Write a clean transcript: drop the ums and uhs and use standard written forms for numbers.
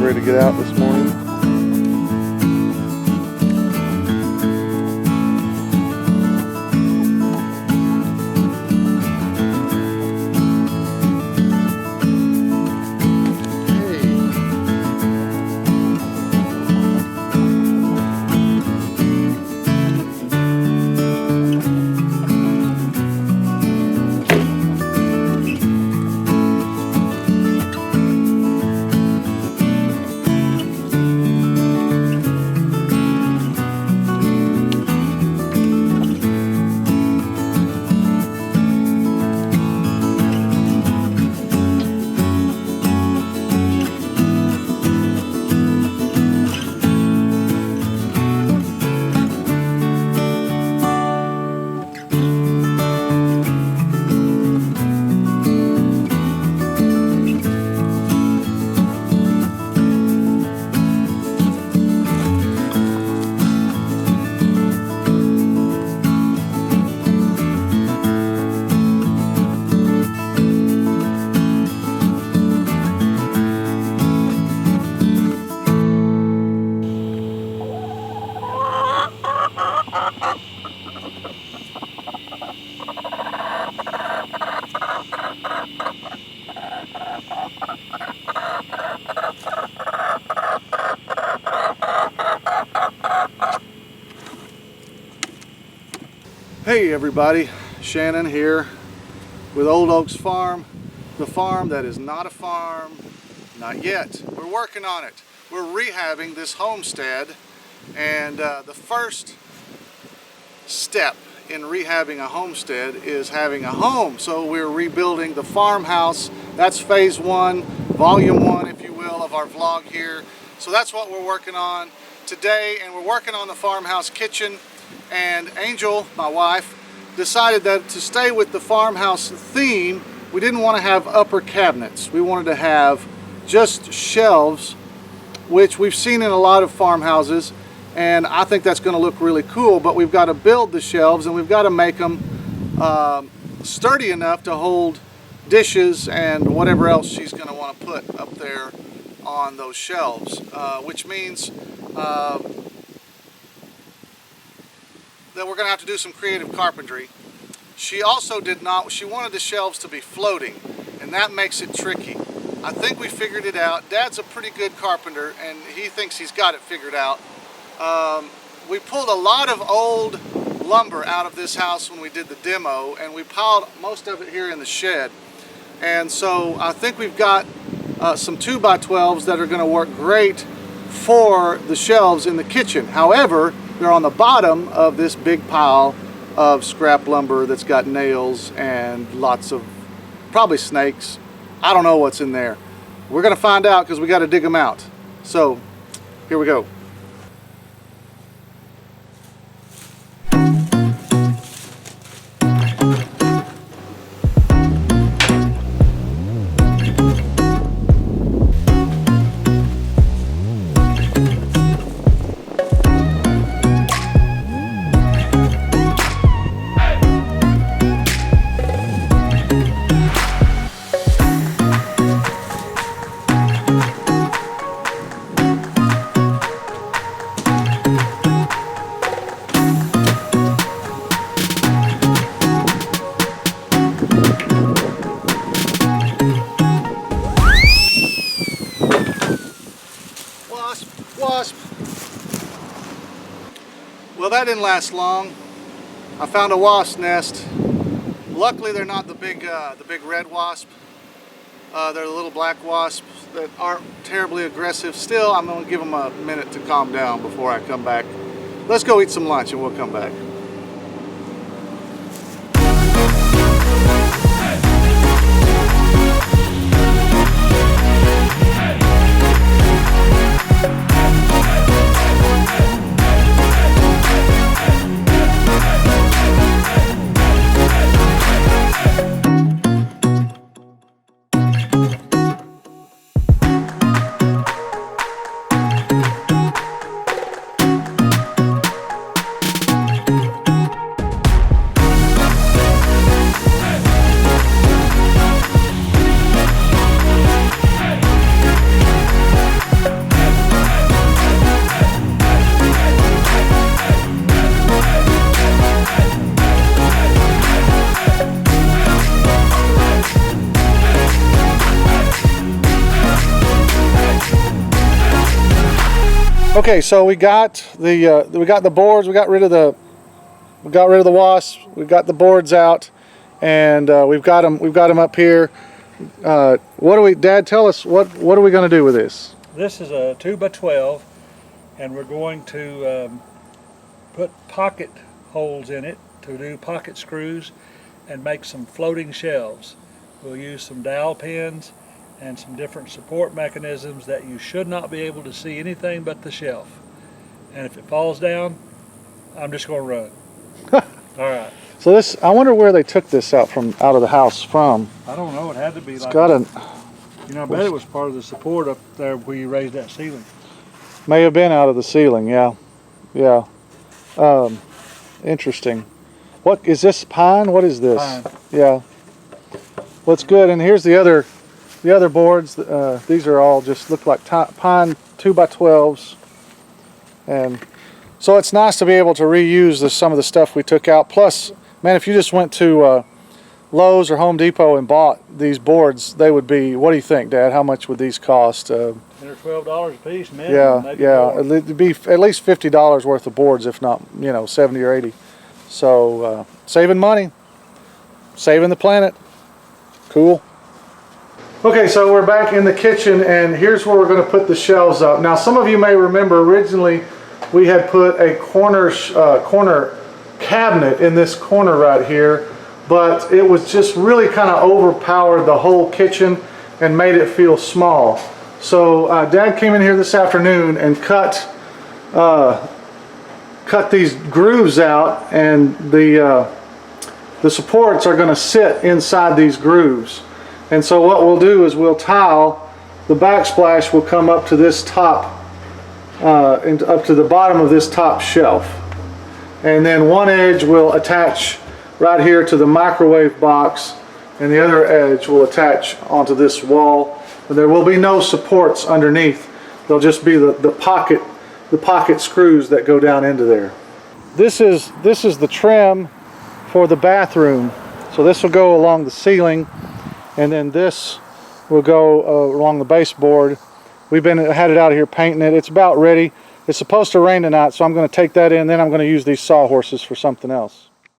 ready to get out this morning. Hey everybody, Shannon here with Old Oaks Farm, the farm that is not a farm, not yet. We're working on it. We're rehabbing this homestead, and the first step in rehabbing a homestead is having a home. So we're rebuilding the farmhouse. That's phase one, volume one, if you will, of our vlog here. So that's what we're working on today, and we're working on the farmhouse kitchen. And Angel, my wife, decided that to stay with the farmhouse theme, we didn't want to have upper cabinets. We wanted to have just shelves, which we've seen in a lot of farmhouses, and I think that's going to look really cool. But we've got to build the shelves, and we've got to make them sturdy enough to hold dishes and whatever else she's going to want to put up there on those shelves, which means that we're going to have to do some creative carpentry. She also she wanted the shelves to be floating, and that makes it tricky. I think we figured it out. Dad's a pretty good carpenter, and he thinks he's got it figured out. We pulled a lot of old lumber out of this house when we did the demo, and we piled most of it here in the shed. And so I think we've got some 2x12s that are going to work great for the shelves in the kitchen. However, they're on the bottom of this big pile of scrap lumber that's got nails and lots of probably snakes. I don't know what's in there. We're going to find out because we got to dig them out. So here we go. Wasp. Well, that didn't last long. I found a wasp nest. Luckily, they're not the big red wasp. They're the little black wasps that aren't terribly aggressive. Still, I'm going to give them a minute to calm down before I come back. Let's go eat some lunch and we'll come back. Okay, so we got the boards. We got rid of the wasps. We got the boards out, and we've got them up here. What do we, Dad? Tell us what are we going to do with this? This is a 2x12, and we're going to put pocket holes in it to do pocket screws and make some floating shelves. We'll use some dowel pins and some different support mechanisms that you should not be able to see anything but the shelf. And if it falls down, I'm just going to run. All right. So this, I wonder where they took this out of the house from. I don't know. It had to be. It's got a. You know, I bet it was part of the support up there where you raised that ceiling. May have been out of the ceiling. Yeah, yeah. Interesting. What is this, pine? What is this? Pine. Yeah. Well, it's good. And here's the other boards. These are all just look like pine 2x12s, and so it's nice to be able to reuse some of the stuff we took out. Plus, man, if you just went to Lowe's or Home Depot and bought these boards, they would be. What do you think, Dad? How much would these cost? $10 or $12 a piece, man. Yeah. It'd be at least $50 worth of boards, if not, 70 or 80. So saving money, saving the planet. Cool. Okay, so we're back in the kitchen, and here's where we're going to put the shelves up. Now, some of you may remember originally we had put a corner cabinet in this corner right here, but it was just really kind of overpowered the whole kitchen and made it feel small. So Dad came in here this afternoon and cut these grooves out, and the supports are going to sit inside these grooves. And so what we'll do is we'll tile, the backsplash will come up to this top, up to the bottom of this top shelf. And then one edge will attach right here to the microwave box, and the other edge will attach onto this wall. And there will be no supports underneath. They'll just be the pocket screws that go down into there. This is the trim for the bathroom. So this will go along the ceiling, and then this will go along the baseboard. We've had it out here painting it. It's about ready. It's supposed to rain tonight, so I'm going to take that in. Then I'm going to use these sawhorses for something else.